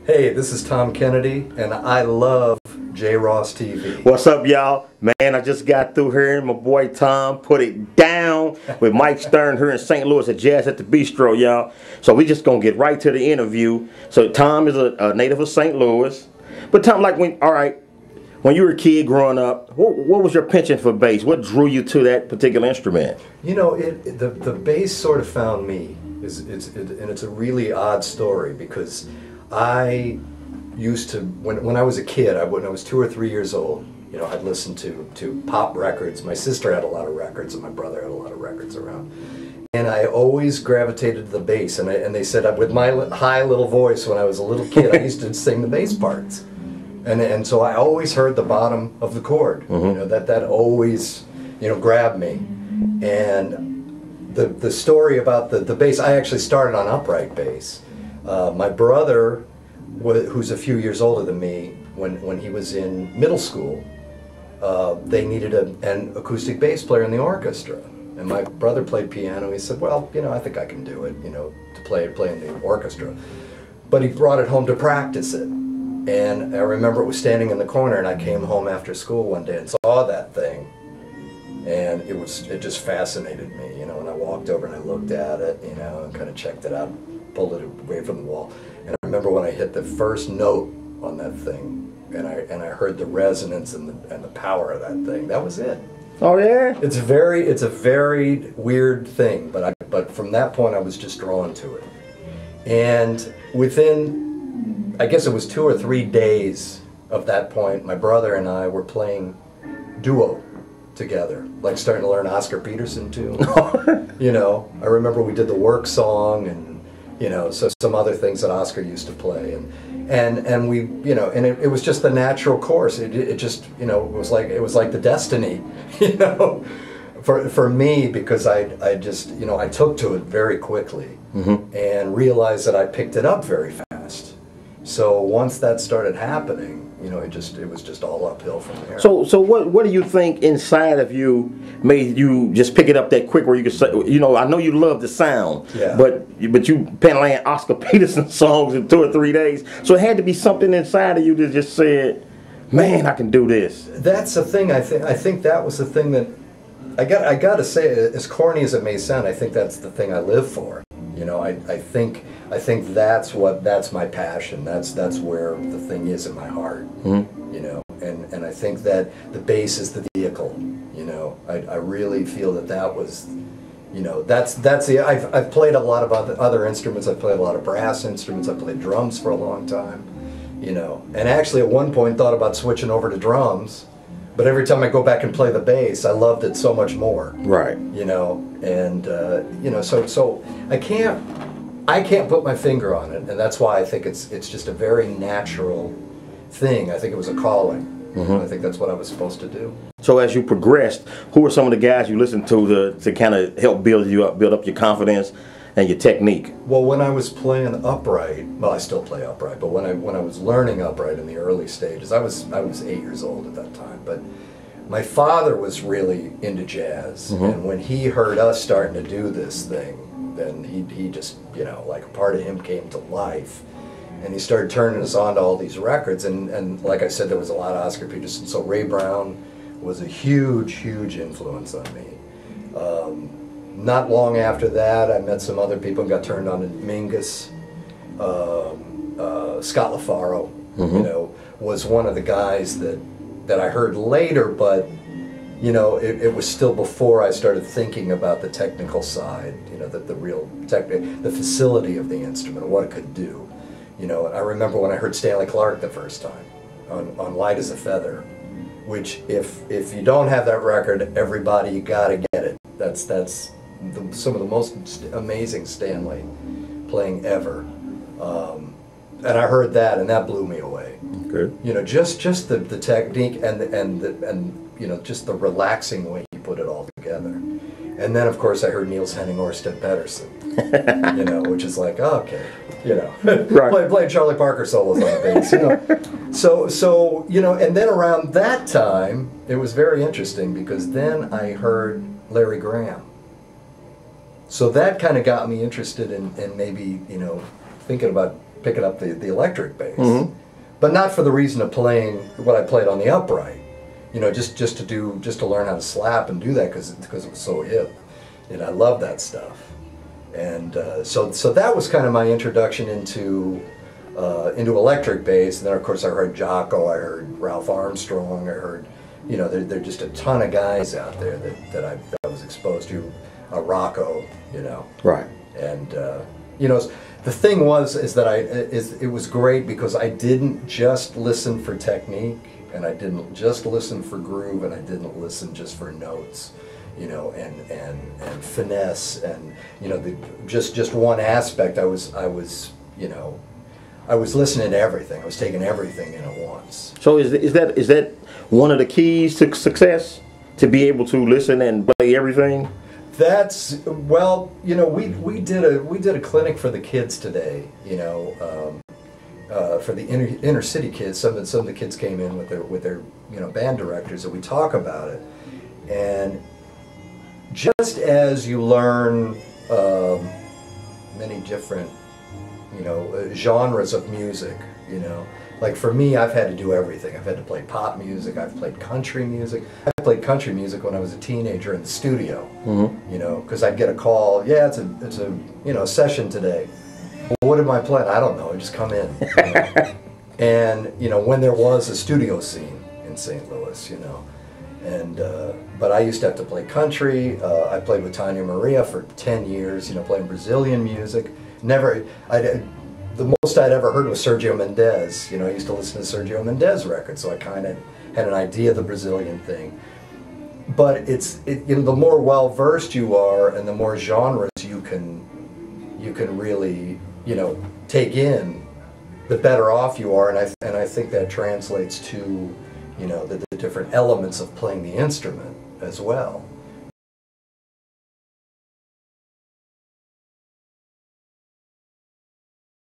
Hey, this is Tom Kennedy, and I love Jross-tv. What's up, y'all? Man, I just got through hearing my boy Tom put it down with Mike Stern here in St. Louis at Jazz at the Bistro, y'all. So we just gonna get right to the interview. So Tom is a native of St. Louis. But Tom, like when you were a kid growing up, what was your penchant for bass? What drew you to that particular instrument? You know, the bass sort of found me. And it's a really odd story because I used to, when I was a kid, when I was 2 or 3 years old, you know, I'd listen to pop records. My sister had a lot of records and my brother had a lot of records around. And I always gravitated to the bass. And they said with my high little voice when I was a little kid, I used to sing the bass parts. And so I always heard the bottom of the chord. You know, that always, you know, grabbed me. And the story about the bass, I actually started on upright bass. My brother, who's a few years older than me, when he was in middle school, they needed an acoustic bass player in the orchestra. And my brother played piano. He said, well, you know, I think I can do it, you know, to play in the orchestra. But he brought it home to practice it. And I remember it was standing in the corner, and I came home after school one day and saw that thing. And it just fascinated me, you know, and I walked over and I looked at it, you know, and kind of checked it out, pulled it away from the wall. And I remember when I hit the first note on that thing, and I heard the resonance and the power of that thing. That was it. Oh yeah. It's a very weird thing, but from that point I was just drawn to it. And within, I guess it was 2 or 3 days of that point, my brother and I were playing duo together, like starting to learn Oscar Peterson tunes. You know, I remember we did the Work song and, you know, so some other things that Oscar used to play, and we, you know, and it was just the natural course. It just, you know, it was like the destiny, you know, for me, because I just, you know, I took to it very quickly and realized that I picked it up very fast. So once that started happening, you know, it was just all uphill from there. So what do you think inside of you made you just pick it up that quick, where you could say, you know, I know you love the sound, yeah, but you playing Oscar Peterson songs in 2 or 3 days. So it had to be something inside of you that just said, man, I can do this. That's the thing. I think that was the thing that I got to say, as corny as it may sound, I think that's the thing I live for. You know, I think that's my passion. That's where the thing is in my heart. You know, and I think that the bass is the vehicle. You know, I really feel that was, you know, that's the I've played a lot of other instruments. I've played a lot of brass instruments. I've played drums for a long time. You know, and actually at one point thought about switching over to drums. But every time I go back and play the bass, I loved it so much more. Right. You know, and you know, so I can't put my finger on it, and that's why I think it's just a very natural thing. I think it was a calling. I think that's what I was supposed to do. So as you progressed, who were some of the guys you listened to kind of help build you up, build up your confidence and your technique? Well, when I was playing upright, well, I still play upright, but when I was learning upright in the early stages, I was 8 years old at that time, but my father was really into jazz, and when he heard us starting to do this thing, then he just, you know, like a part of him came to life, and he started turning us on to all these records, and like I said, there was a lot of Oscar Peterson, so Ray Brown was a huge influence on me. Not long after that, I met some other people and got turned on to Mingus. Scott LaFaro, you know, was one of the guys that I heard later, but, you know, it was still before I started thinking about the technical side, you know, the real the facility of the instrument, what it could do. You know, I remember when I heard Stanley Clarke the first time on Light as a Feather, which if you don't have that record, everybody, you gotta get it. That's some of the most amazing Stanley playing ever, and I heard that, and that blew me away. Okay. You know, just the technique and you know, just the relaxing way he put it all together. And then of course I heard Niels Henning Orsted Pedersen, you know, which is like, oh, okay, you know, right. playing Charlie Parker solos on the bass, you know. So you know, and then around that time it was very interesting because then I heard Larry Graham. So that kind of got me interested in maybe, you know, thinking about picking up the electric bass, but not for the reason of playing what I played on the upright. You know, just to learn how to slap and do that because it was so hip, and I love that stuff. And so that was kind of my introduction into electric bass. And then of course I heard Jocko, I heard Ralph Armstrong, I heard, you know, there are just a ton of guys out there that I was exposed to, Rocco, you know. Right. And you know, the thing is that it was great because I didn't just listen for technique, and I didn't just listen for groove, and I didn't listen just for notes, you know, and finesse, and you know, just one aspect. I was you know, I was listening to everything. I was taking everything in at once. So is that one of the keys to success, to be able to listen and play everything? That's, well, you know, we did a clinic for the kids today, you know, for the inner city kids. Some of the kids came in with their you know, band directors, and we talk about it. And just as you learn many different, you know, genres of music, you know, like for me, I've had to do everything. I've had to play pop music. I've played country music. I played country music when I was a teenager in the studio. You know, because I'd get a call. Yeah, it's a you know, session today. Well, what am I playing? I don't know. I just come in. You know? And you know, when there was a studio scene in St. Louis, you know, and but I used to have to play country. I played with Tanya Maria for 10 years. You know, playing Brazilian music. The most I'd ever heard was Sergio Mendes. You know, I used to listen to Sergio Mendes records, so I kind of had an idea of the Brazilian thing. But you know, the more well-versed you are, and the more genres you can really, you know, take in, the better off you are. And I think that translates to, you know, the different elements of playing the instrument as well.